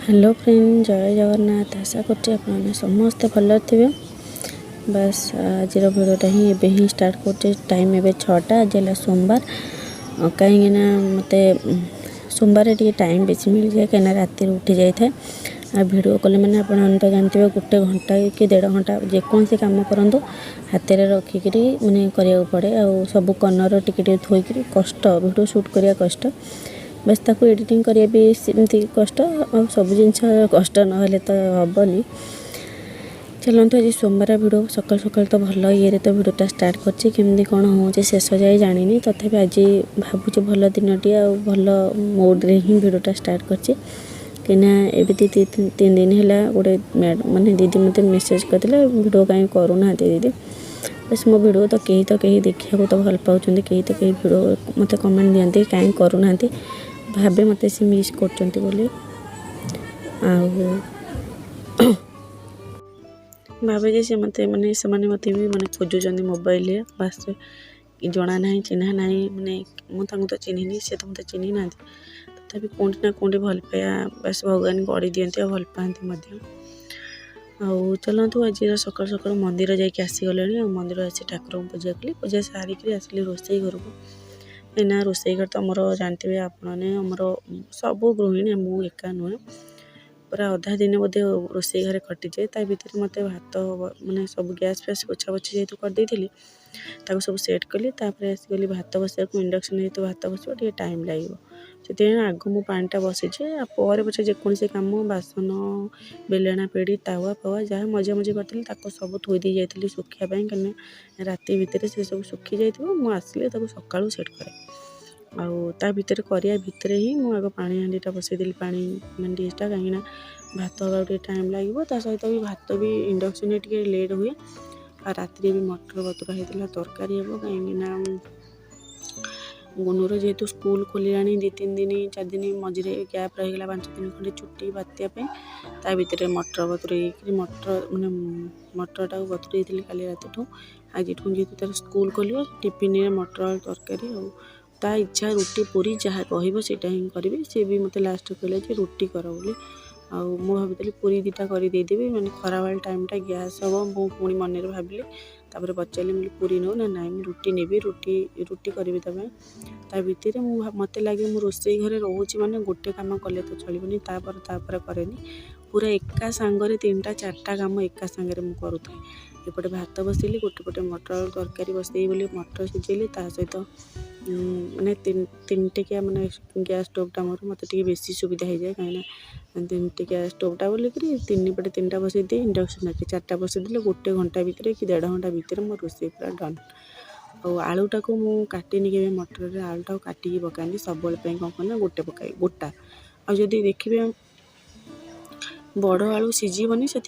Hello friend, जय जगन्नाथ। आशा करते समस्ते भल थे। बस आज भिडटा ही एबे ही स्टार्ट करते। टाइम एबे 6टा। आज है सोमवार। कहीं मत सोमवार टे टाइम बेसी मिल जाए कहीं राति उठी जाए। आ भिड कले मैंने आप जानते हैं गोटे घंटा कि 1.5 घंटा जेकोसी कम करूँ हाथ में रखिक मैंने करा पड़े। आ सब कर्नर टिके थोक कष्ट भिड सुट करने कष्ट। बस ताको एडिटिंग करिया भी सेमती कष्ट। और सब जिनस कष्ट ना तो हेनी। चलते आज सोमवार भिड सकाल सकाल तो भल ये तो भिडटा स्टार्ट करमती कौन हो शेष जाए जानी। तथापि आज भावुँ भल दिनटी आ भल मुड्रे ही भिडटा स्टार्ट कर कहीं एवं 3 दिन है गोटे माने दीदी मत मेसेज करते भिड कहीं करूना दीदी। बस मो भिड तो कहीं देखा तो भल पाँच कहीं तो कहीं भिड मत कमेंट दिखती कहीं करूना भावे मत से मिस कर भावे से मत मैंने से मत भी मैंने खोजुंट मोबाइल बास जना ना चिन्हा ना मैंने मुझे तो चिन्हनी सी तो मत चिन्ह ना तथापि कौटी ना कौटी भल पाया बस भगवान गढ़ी दिखती भल पाती। आउ चलतु आज सकाल सकाल मंदिर जाकि आसीगले। मंदिर आसी ठाकुर पूजा कली। पूजा सारिक आसली रोसई घर को कहीं रोसई घर तो आमर जानते हैं आपने आमर सब गृहिणी मु एका नुहे पूरा अधा दिन बोधे रोसई घर कटि जाए। ता भर मत भात माने सब गैस फैस पोछा पोछी जेहतु करदेली सब सेट कली। आसगली भात बसा इंडक्शन जेहतु भात बस टाइम लगे से आग मु पाटा बसीचे पर पछे जेकोसी कम बासन बेलणा पेड़ी तावा पावा जहाँ मजा मजी करी सब थोदी जाइली सुखापी कहीं राति भितर से सब सुखी जाइए। मुझे आसिले सका सेट करे आ भितर करिया भितर ही मुझे आग पानी हांडीटा बसईदेली पानी मैं डिशटा कहीं भात हवा टाइम लगे सहित भी भात भी इंडक्शन टे लेट हुए। आ राति भी मटर बतुरा होता तरकारी हे कहीं गुनुर जेहेतु स्कूल खोलिला 2-3 दिन 4 दिन मझे गैप रहीगला 5 दिन खंडे छुट्टी बात्यापी ता भितर मटर बतुरे मटर मैंने मटरटा बतुरे काली राति आज जेहतु तार स्कूल खोल टिफिन मटर तरकारी ता इच्छा रुटी पूरी जहाँ कहीटा ही करी सी भी मत लास्ट कहले रुटी कर बोली। मु भावी पूरी 2टा करदेवी मैंने खरा वाला टाइमटा गैस हम मु पुणी मन भाविली तापर पचारि मुझे पूरी नौ ना नाई रुटी नेबी रुटी करी ता भितर मत लगे मु रोसई घरे रोचे माने गोटे काम कले तो चलनी तापर करेनी पूरा एका सांगरे 3टा 4टा काम एका सांगरे मु करूथाए। एपटे भात बसैली गोटे पटे मटर तरकारी बसई बोली मटर सिझेली ता सहित मैंने 3 टिकिया मैंने गैस स्टोवटा मोर मत बेसी सुविधा हो जाए कहीं 3 टिकिया स्टोवटा बोलिक 3 पटे 3टा बसई दिए इंडक्शन 4टा बसई देले गोटे घंटा भितर कि 1.5 घंटा भितर मोर रोसई पूरा डन। आलूटा को मु काटेनी के मटर आलूटा काटिकी पकानी सब कौन करना गोटे पकाई गोटा आदि देखिए बड़ आलू सीझीबनी से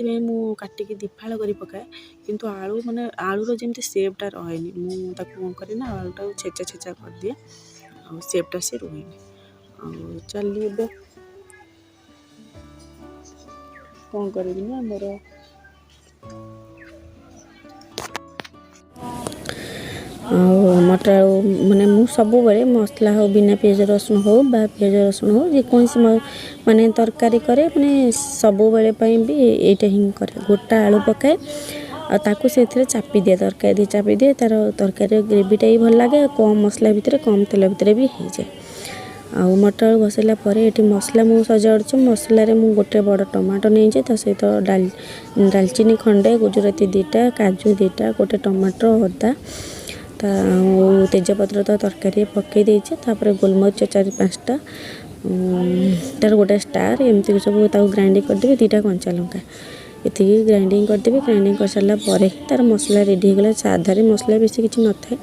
काटिकी दिफाड़ कर पकाए किंतु आलू माने आलूर जमी सेपटा रहे मुझे कौन करेना आलूटा छेचा छेचा कर दिए आ सेपटा से रुहे चलिए ए कौन करी ना मोर मटर माने मु सब मसला हो बिना पियाज रसुण हो बा पियाज रसुण हो जेकोसी माने तरकारी करे माने सब भी एटा ही करे गोटा आलू पकाए ताकू से चापी दिए तरकारी चापी दिए तार तरकारी ग्रेवीटा ही भल लगे कम मसला भितर कम तेल भितर भी हो जाए। आउ मटर बसैला ये मसला मु सजाड़ मसलार मु गोटे बड़ टमाटो नहीं जाए सहित डालचीनी खंडे गुजराती 2टा काजू 2टा गोटे टमाटो अदा तेजपत्र तो तरकारी पकई देपर गोलमरीच 4-5टा तार गोटे स्टार एमती सब ग्राइंडिंग करदेवी 2टा कंचा लंका ये ग्राइंडिंग करदेवी ग्राइंडिंग कर सारा पर तार मसला रेडी होगा साधारे मसला बेसी किसी न था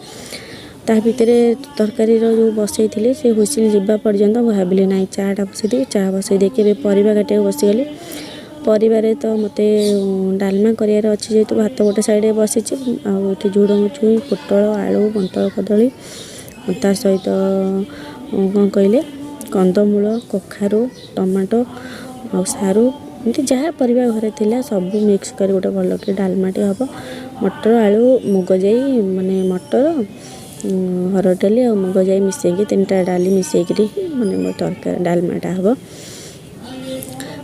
ता भितर तरकारी जो बसई थी से हुइसिल जावा पर्यंत भाविली ना चाटा बसईदेवी चा बसई देखिए परिवा काटिया बसीगली परिवार तो मत डालमा करार अच्छी जेहतु भात गोटे साइड बसी आठ झुड़ंग छुई पोटल आलू बंटल कदली ता सहित कौन कहले कंदमूल कखारू टमाटो आ सारू एमती जहाँ परिवा घरे थिला सब मिक्स कर गोटे भल कि डालमाटे हम मटर आलू मुग जाई माने मटर हरड़ डाली और मुग जाई मिसेकी 3टा डाली मिसेकी माने तरकारी डालमाटा हम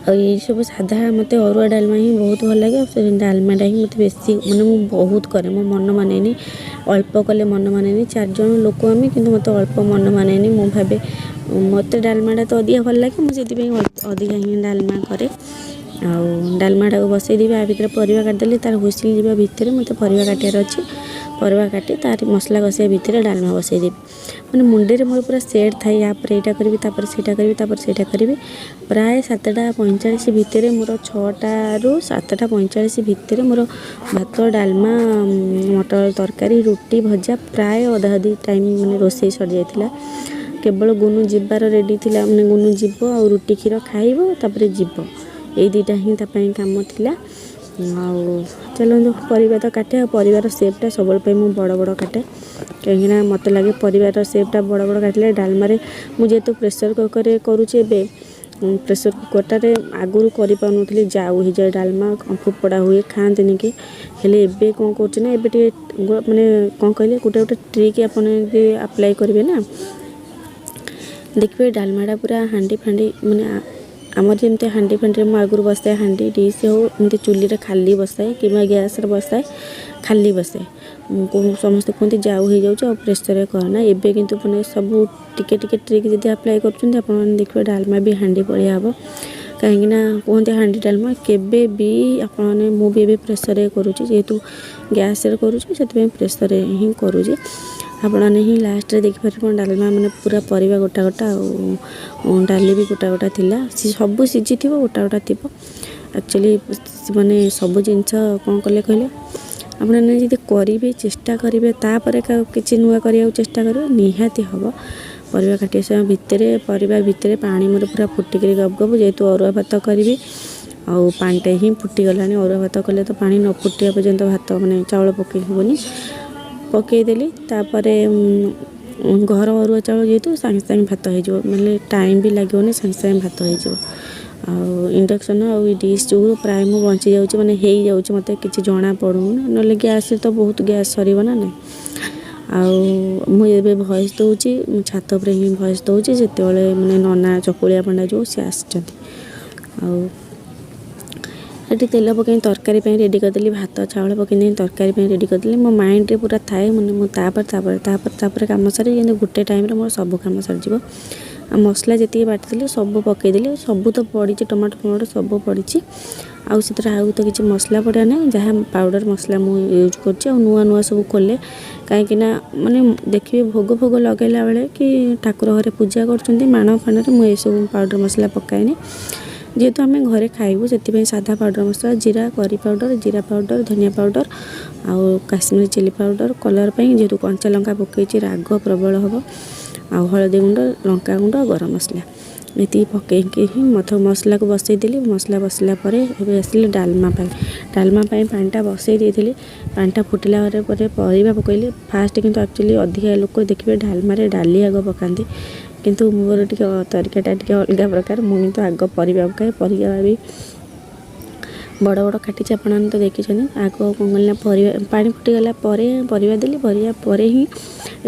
ଆଉ ଏଇ ସବୁ ସାଧା ମୋତେ ଅରୁଆ ଡାଲମା ହିଁ ବହୁତ ଭଲ ଲାଗେ। ଆଉ ସେ ଡାଲମାଟା ହିଁ ମୋତେ ବେଶୀ ମାନେ ମୁଁ ବହୁତ କରେ, ମୋ ମନ ମାନେନି, ଅଳ୍ପ କଲେ ମନ ମାନେନି। 4 ଜଣ ଲୋକ ଆମେ, କିନ୍ତୁ ମୋତେ ଅଳ୍ପ ମନ ମାନେନି। ମୁଁ ଭାବେ ମୋତେ ଡାଲମାଟା ତ ଅଧିକା ଭଲ ଲାଗେ, ମୁଁ ସେଥିପାଇଁ ଅଧିକା ହିଁ ଡାଲମା କରେ। ଆଉ ଡାଲମାଟାକୁ ବସେଇଦେବି, ଆ ଭିତରେ ପରିବା କାଟିଦେଲି, ତାର ହୁଇସିଲ୍ ଯିବା ଭିତରେ ମୋତେ ପରିବା କାଟିବାର ଅଛି। ପରିବା କାଟି ତାର ମସଲା କଷିବା ଭିତରେ ଡାଲମା ବସେଇଦେବି। ମାନେ ମୁଣ୍ଡରେ ମୋର ପୁରା ସେଟ୍ ଥାଏ, ୟା ପରେ ଏଇଟା କରିବି, ତାପରେ ସେଇଟା କରିବି, ତାପରେ ସେଇଟା କରିବି। ପ୍ରାୟ 7ଟା 45 ଭିତରେ ମୋର 6ଟାରୁ 7ଟା 45 ଭିତରେ ମୋର ଭାତ, ଡାଲମା, ମଟର ତରକାରୀ, ରୁଟି, ଭଜା ପ୍ରାୟ ଅଧା ଅଧି ଟାଇମ୍ ମାନେ ରୋଷେଇ ସରିଯାଇଥିଲା। କେବଳ ଗୁନୁ ଯିବାର ରେଡ଼ି ଥିଲା, ମାନେ ଗୁନୁ ଯିବ ଆଉ ରୁଟି କ୍ଷୀର ଖାଇବ ତାପରେ ଯିବ, ଏଇ ଦୁଇଟା ହିଁ ତା ପାଇଁ କାମ ଥିଲା। ଆଉ ଚାଲନ୍ତୁ ପରିବା ତ କାଟେ, ଆଉ ପରିବାର ସେପ୍ଟା ସବୁବେଳେ ପାଇଁ ମୁଁ ବଡ଼ ବଡ଼ କାଟେ, କାହିଁକିନା ମୋତେ ଲାଗେ ପରିବାର ସେପ୍ଟା ବଡ଼ ବଡ଼ କାଟିଲେ ଡାଲମାରେ, ମୁଁ ଯେହେତୁ ପ୍ରେସର୍ କୁକର୍ରେ କରୁଛି ଏବେ, ପ୍ରେସର୍ କୁକର୍ଟାରେ ଆଗରୁ କରିପାରୁନଥିଲି, ଯାଉ ହେଇଯାଏ ଡାଲମା, ଫୋପଡ଼ା ହୁଏ, ଖାଆନ୍ତିନି କି। ହେଲେ ଏବେ କ'ଣ କରୁଛି ନା, ଏବେ ଟିକେ ମାନେ କ'ଣ କହିଲେ, ଗୋଟେ ଟ୍ରିକ୍ ଆପଣ ଯଦି ଆପ୍ଲାଏ କରିବେ ନା, ଦେଖିବେ ଡାଲମାଟା ପୁରା ହାଣ୍ଡି ଫାଣ୍ଡି, ମାନେ ଆମର ଯେମିତି ହାଣ୍ଡି ଫାଣ୍ଡିରେ ମୁଁ ଆଗରୁ ବସାଏ, ହାଣ୍ଡି ଡିସ୍ ହଉ ଏମିତି ଚୁଲିରେ ଖାଲି ବସାଏ କିମ୍ବା ଗ୍ୟାସ୍ରେ ବସାଏ, ଖାଲି ବସାଏ। ସମସ୍ତେ କୁହନ୍ତି ଯାଉ ହେଇଯାଉଛି ଆଉ ପ୍ରେସର୍ରେ କରନା। ଏବେ କିନ୍ତୁ ମାନେ ସବୁ ଟିକେ ଟିକେ ଟ୍ରିକ୍ ଯଦି ଆପ୍ଲାଏ କରୁଛନ୍ତି, ଆପଣମାନେ ଦେଖିବେ ଡାଲମା ବି ହାଣ୍ଡି ଭଳିଆ ହେବ। କାହିଁକିନା କୁହନ୍ତି ହାଣ୍ଡି ଡାଲମା କେବେ ବି ଆପଣମାନେ, ମୁଁ ବି ଏବେ ପ୍ରେସର୍ରେ କରୁଛି, ଯେହେତୁ ଗ୍ୟାସ୍ରେ କରୁଛି ସେଥିପାଇଁ ପ୍ରେସର୍ରେ ହିଁ କରୁଛି। ଆପଣମାନେ ହିଁ ଲାଷ୍ଟରେ ଦେଖିପାରିବେ କ'ଣ ଡାଲମା ମାନେ ପୁରା ପରିବା ଗୋଟା ଗୋଟା, ଆଉ ଡାଲି ବି ଗୋଟା ଗୋଟା ଥିଲା, ସବୁ ସିଝିଥିବ, ଗୋଟା ଗୋଟା ଥିବ। ଆକ୍ଚୁଆଲି ମାନେ ସବୁ ଜିନିଷ କ'ଣ କଲେ କହିଲେ, ଆପଣମାନେ ଯଦି କରିବେ, ଚେଷ୍ଟା କରିବେ, ତାପରେ କିଛି ନୂଆ କରିବାକୁ ଚେଷ୍ଟା କରିବେ, ନିହାତି ହେବ। ପରିବା କାଟିବା ସମୟ ଭିତରେ, ପରିବା ଭିତରେ ପାଣି ମୋର ପୁରା ଫୁଟିକରି ଗପ ଗପ, ଯେହେତୁ ଅରୁଆ ଭାତ କରିବି, ଆଉ ପାଣିଟା ହିଁ ଫୁଟିଗଲାଣି। ଅରୁଆ ଭାତ କଲେ ତ ପାଣି ନ ଫୁଟିବା ପର୍ଯ୍ୟନ୍ତ ଭାତ ମାନେ ଚାଉଳ ପକାଇ ହେବନି। ପକାଇଦେଲି, ତାପରେ ଘର ଅରୁଆ ଚାଉଳ ଯେହେତୁ ସାଙ୍ଗେ ସାଙ୍ଗେ ଭାତ ହେଇଯିବ, ମାନେ ଟାଇମ୍ ବି ଲାଗିବନି, ସାଙ୍ଗେ ସାଙ୍ଗେ ଭାତ ହେଇଯିବ। ଆଉ ଇଣ୍ଡକ୍ସନ୍ ଆଉ ଏ ଡିସ୍ ଯୋଗୁଁ ପ୍ରାୟ ମୁଁ ବଞ୍ଚି ଯାଉଛି, ମାନେ ହେଇଯାଉଛି, ମୋତେ କିଛି ଜଣା ପଡ଼ୁନି। ନହେଲେ ଗ୍ୟାସ୍ରେ ତ ବହୁତ ଗ୍ୟାସ୍ ସରିବ ନା ନାହିଁ। ଆଉ ମୁଁ ଏବେ ଭଏସ୍ ଦେଉଛି, ମୁଁ ଛାତ ଉପରେ ହିଁ ଭଏସ୍ ଦେଉଛି, ଯେତେବେଳେ ମାନେ ନନା ଚକୁଳିଆ ପଣ୍ଡା ଯେଉଁ ସେ ଆସିଛନ୍ତି। ଆଉ ଏଠି ତେଲ ପକାଇ ତରକାରୀ ପାଇଁ ରେଡ଼ି କରିଦେଲି, ଭାତ ଚାଉଳ ପକାଇ ଦେଇ ତରକାରୀ ପାଇଁ ରେଡ଼ି କରିଦେଲି। ମୋ ମାଇଣ୍ଡରେ ପୁରା ଥାଏ, ମାନେ ମୁଁ ତାପରେ କାମ ସାରି, କିନ୍ତୁ ଗୋଟେ ଟାଇମ୍ରେ ମୋର ସବୁ କାମ ସରିଯିବ। ଆଉ ମସଲା ଯେତିକି ବାଟିଥିଲି ସବୁ ପକାଇଦେଲି, ସବୁ ତ ପଡ଼ିଛି, ଟମାଟୋ ଫମାଟୋ ସବୁ ପଡ଼ିଛି। ଆଉ ସେଥିରେ ଆଉ ତ କିଛି ମସଲା ପଡ଼ିବା ନାହିଁ, ଯାହା ପାଉଡ଼ର ମସଲା ମୁଁ ୟୁଜ୍ କରୁଛି। ଆଉ ନୂଆ ନୂଆ ସବୁ କଲେ, କାହିଁକିନା ମାନେ ଦେଖିବେ ଭୋଗ ଫୋଗ ଲଗାଇଲା ବେଳେ କି ଠାକୁର ଘରେ ପୂଜା କରୁଛନ୍ତି, ମାଣ ଫାଣରେ ମୁଁ ଏସବୁ ପାଉଡ଼ର ମସଲା ପକାଏନି। ଯେହେତୁ ଆମେ ଘରେ ଖାଇବୁ, ସେଥିପାଇଁ ସାଧା ପାଉଡ଼ର ମସଲା, ଜିରା, କରି ପାଉଡ଼ର, ଜିରା ପାଉଡ଼ର, ଧନିଆ ପାଉଡ଼ର, ଆଉ କାଶ୍ମୀରୀ ଚିଲି ପାଉଡ଼ର କଲର୍ ପାଇଁ, ଯେହେତୁ କଞ୍ଚା ଲଙ୍କା ପକାଇଛି ରାଗ ପ୍ରବଳ ହେବ, ଆଉ ହଳଦୀ ଗୁଣ୍ଡ, ଲଙ୍କା ଗୁଣ୍ଡ, ଗରମ ମସଲା ଏତିକି ପକାଇକି ହିଁ ମସଲାକୁ ବସାଇଦେଲି। ମସଲା ବସିଲା ପରେ ଏବେ ଆସିଲି ଡାଲମା ପାଇଁ। ଡାଲମା ପାଇଁ ପାଣିଟା ବସାଇ ଦେଇଥିଲି, ପାଣିଟା ଫୁଟିଲା ପରେ ପରିବା ପକାଇଲି। ଫାଷ୍ଟ କିନ୍ତୁ ଆକ୍ଚୁଆଲି ଅଧିକା ଲୋକ ଦେଖିବେ ଡାଲମାରେ ଡାଲି ଆଗ ପକାନ୍ତି, କିନ୍ତୁ ମୋର ଟିକେ ତରିକାଟା ଟିକେ ଅଲଗା ପ୍ରକାର। ମୁଁ କିନ୍ତୁ ଆଗ ପରିବା ପକାଏ, ପରିବା ବି ବଡ଼ ବଡ଼ କାଟିଛି, ଆପଣମାନେ ତ ଦେଖିଛନ୍ତି। ଆଗ କ'ଣ କଲି ନା, ପରିବା ପାଣି ଫୁଟିଗଲା ପରେ ପରିବା ଦେଲି, ପରିବା ପରେ ହିଁ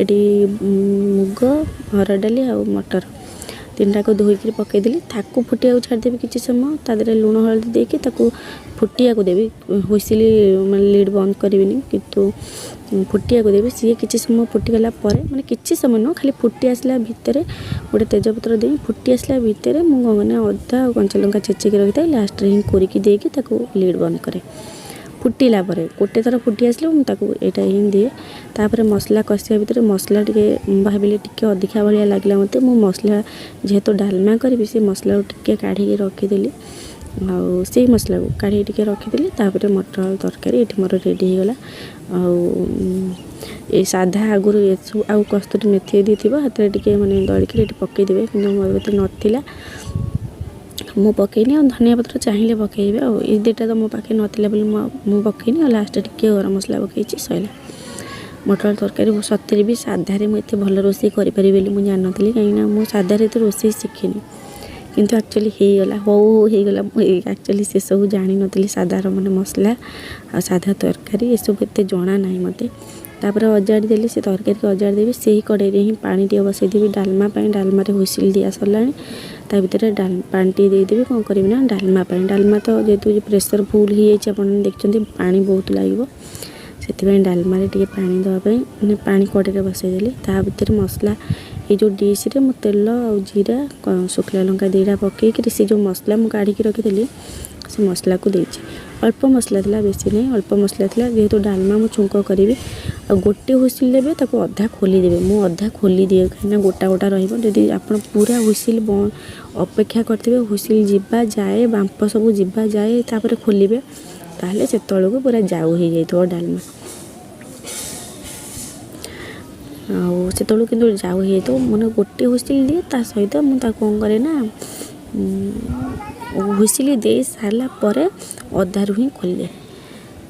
ଏଠି ମୁଗ, ହରଡ଼ ଡାଲି ଆଉ ମଟର ତିନିଟାକୁ ଧୋଇକିରି ପକାଇଦେଲି। ତାକୁ ଫୁଟିବାକୁ ଛାଡ଼ିଦେବି କିଛି ସମୟ, ତା ଦେହରେ ଲୁଣ ହଳଦୀ ଦେଇକି ତାକୁ ଫୁଟିବାକୁ ଦେବି। ହୁଇସିଲ୍ ମାନେ ଲିଡ଼୍ ବନ୍ଦ କରିବିନି, କିନ୍ତୁ ଫୁଟିବାକୁ ଦେବି। ସିଏ କିଛି ସମୟ ଫୁଟିଗଲା ପରେ, ମାନେ କିଛି ସମୟ ନୁହଁ, ଖାଲି ଫୁଟି ଆସିଲା ଭିତରେ ଗୋଟେ ତେଜପତ୍ର ଦେଇ ଫୁଟି ଆସିଲା ଭିତରେ ମୁଁ କ'ଣ କରେ, ଅଦା ଆଉ କଞ୍ଚା ଲଙ୍କା ଛେଚିକି ରଖିଥାଏ, ଲାଷ୍ଟରେ ହିଁ କୋରିକି ଦେଇକି ତାକୁ ଲିଡ଼୍ ବନ୍ଦ କରେ। ଫୁଟିଲା ପରେ ଗୋଟେ ଥର ଫୁଟି ଆସିଲେ ମୁଁ ତାକୁ ଏଇଟା ହିଁ ଦିଏ। ତାପରେ ମସଲା କଷିବା ଭିତରେ ମସଲା ଟିକେ ଭାବିଲି ଟିକେ ଅଧିକା ଭଳିଆ ଲାଗିଲା ମୋତେ। ମୁଁ ମସଲା ଯେହେତୁ ଡାଲମା କରିବି, ସେ ମସଲାକୁ ଟିକେ କାଢ଼ିକି ରଖିଦେଲି, ଆଉ ସେଇ ମସଲାକୁ କାଢ଼ିକି ଟିକେ ରଖିଦେଲି। ତାପରେ ମଟର ଆଳୁ ତରକାରୀ ଏଠି ମୋର ରେଡ଼ି ହେଇଗଲା। ଆଉ ଏଇ ସାଧା ଆଗରୁ ଏସବୁ, ଆଉ କସ୍ତୁରୀ ମେଥି ଯଦି ଥିବ ହାତରେ ଟିକେ ମାନେ ଦଳିକିରି ଏଠି ପକାଇଦେବେ, କିନ୍ତୁ ମୋର ଏତେ ନଥିଲା, ମୁଁ ପକାଇନି। ଆଉ ଧନିଆ ପତ୍ର ଚାହିଁଲେ ପକାଇବେ, ଆଉ ଏଇ ଦୁଇଟା ତ ମୋ ପାଖେ ନଥିଲା ବୋଲି ମୁଁ ପକାଇନି। ଆଉ ଲାଷ୍ଟରେ ଟିକେ ଗରମ ମସଲା ପକାଇଛି, ସରିଲା। ମଟର ତରକାରୀ ସତରେ ବି ସାଧାରେ ମୁଁ ଏତେ ଭଲ ରୋଷେଇ କରିପାରିବି ବୋଲି ମୁଁ ଜାଣିନଥିଲି, କାହିଁକିନା ମୁଁ ସାଧାରେ ଏତେ ରୋଷେଇ ଶିଖିନି, କିନ୍ତୁ ଆକ୍ଚୁଆଲି ହେଇଗଲା, ହେଇଗଲା। ମୁଁ ଆକ୍ଚୁଆଲି ସେସବୁ ଜାଣିନଥିଲି, ସାଧାର ମାନେ ମସଲା ଆଉ ସାଧା ତରକାରୀ ଏସବୁ ଏତେ ଜଣା ନାହିଁ ମୋତେ। ତାପରେ ଅଜାଡ଼ି ଦେଲି, ସେ ତରକାରୀକି ଅଜାଡ଼ି ଦେବି। ସେହି କଡ଼େଇରେ ହିଁ ପାଣି ଟିକେ ବସାଇଦେବି ଡାଲମା ପାଇଁ। ଡାଲମାରେ ହୁଇସିଲ୍ ଦିଆ ସରିଲାଣି, ତା ता भितर पानी टी देदेवि कौन करी ना डालमा तो जेहेतु प्रेसर फुल हो जाए आप देखते पानी बहुत लगे से डालमा टे पानी देवाई मैंने पानी कड़े बसईदेली ता भर मसला ये जो डिश रे मु तेल और जीरा शुखला लंका दीटा पकईकि से जो मसला मुझे काढ़ी रखी से मसला को देती अल्प मसला था बेसी नहीं अल्प मसला था जेहेतु डालमा मु छुंक करी आ गोटे हुइसिल देवे ताको अधा खोलीदेवे मु अधा खोली दिए कहीं गोटा गोटा रही आप पूरा हुइसिल अपेक्षा करते हुइसिल जीवा जाए बांप सब जीवा जाए तापर खोलिबे ताहले से तलको पूरा जाऊ हो जाइए डालमा से कि जाऊ हो तो मैंने गोटे हुइसिल दिए ता सहित मुझे कौन करे ना हुइसिल दे सारा पर अधारू ही खोलिए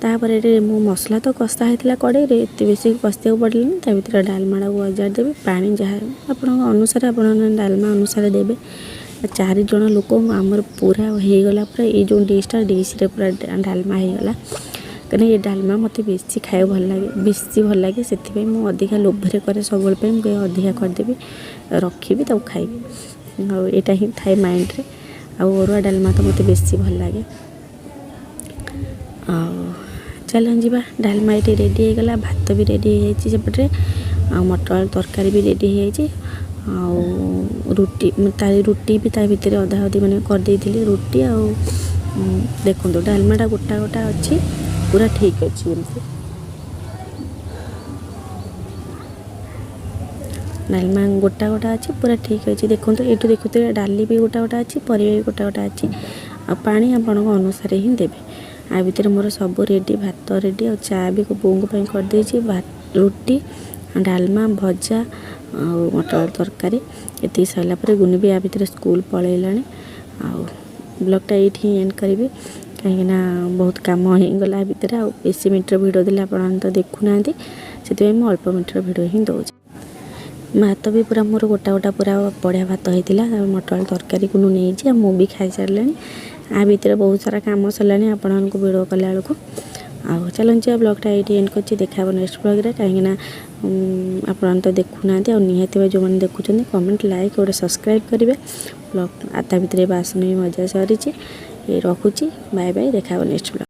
तापर मो मसला तो कषा होता कड़े एत बेसी कषा पड़ेनि ता भर डालमा को अजार देवे पानी जहाँ आप अनुसार आप डालमा अनुसार देवे 4 जन लोक आमर पूरा होगला पूरा ये जो डिशटा डिश्रे पूरा डालमा होगला कहीं ये डालमा मत बेसी खाए भल लगे बेसी भल लगे से अधिका लोभरे करे सब अधिका करदेवी रखी तब खाइबी यहाँ ही थाए माइंड रे अरुआ डालमा तो मत बेसी भल लगे चलन जी डालमा ये रेडी होगला भात भी रेडी हो सेपटे मटर तरकारी भी रेडी हो रुटी रुटी भी ता भीतर अधा अधी मैंने करदे रुटी आ देखो डालमाटा गोटा गोटा अच्छी पूरा ठीक अच्छी एमती डालमा गोटा गोटा अच्छी पूरा ठीक अच्छी देखो ये देखते डाली भी गोटा गोटा अच्छी परिवा भी गोटा गोटा अच्छी आ पानी आपण अनुसार ही देवे आ भीतर मोर सब रेडी भात रेडी और चा भी बोऊ करदे भात रुटी डालमा भजा मटर तरकारी ये सरला गुनी भी आ भीतर स्कूल पलैलानी ब्लॉगटा ये एंड करी कहीं बहुत कम होगला भितर आ बेसी मीटर भिडियो देले आप तो देखुना से अल्प मीटर भिडियो ही दौर भात भी पूरा मोर गोटा गोटा पूरा बढ़िया भात होता मटर तरकारी को नहीं मु भी खाई सारे आ भीतर बहुत सारा कम सरलानी आपण भिडियो कला बेलू आ चलते ब्लॉगटा ये एंड कर देखा नेक्स्ट ब्लॉग कहीं आप तो देखुना निहाती जो मैंने देखुं कमेंट लाइक और सब्सक्राइब करेंगे ब्लॉग आता भितर बासन भी मजा सरी रखुची बाय बाय देखा नेक्स्ट ब्लॉग।